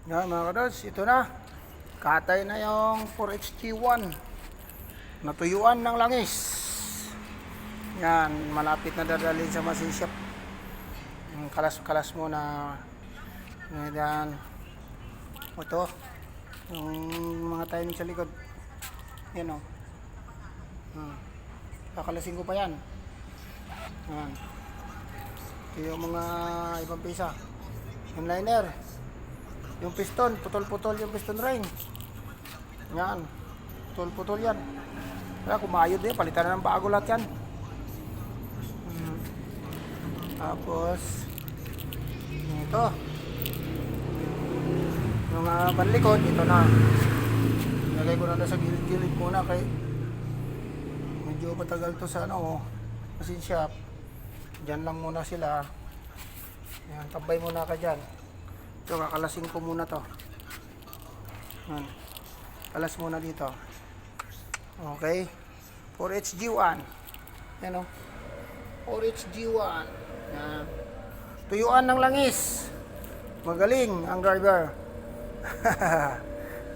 Yan mga kadods, ito na. Katay na yung 4HT1. Natuyuan ng langis. Yan, malapit na dadalhin sa machine shop. Yung kalas-kalas mo na yan. Ito. Yung mga timing sa likod. Yan o. Kakalasin ko pa yan. Yan. Ito yung mga ibang pisa. Yung liner. Yung piston, putol-putol yung piston ring. Yan. Putol-putol yan. Kaya kumayod din, palitan na ng bago lahat yan. Tapos ito. Yung panlikod, ito na. Nilagay ko na sa gilid-gilid muna kay medyo matagal to sa machine shop. Diyan lang muna sila. Yan, tabay muna ka dyan. Ito, kakalasin ko muna to. Yan. Kalas muna dito. Okay. 4HG1. Yan o. 4HG1. Yan. Tuyuan ng langis. Magaling ang driver.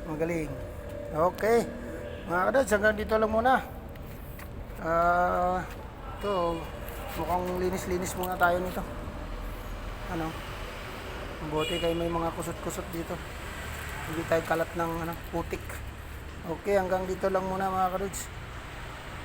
Magaling. Okay. Mga kadods, hanggang dito lang muna. Ito, mukhang linis-linis muna tayo nito. Mabuti kayo may mga kusot-kusot dito. Hindi tayo kalat ng putik. Okay, hanggang dito lang muna mga kadods.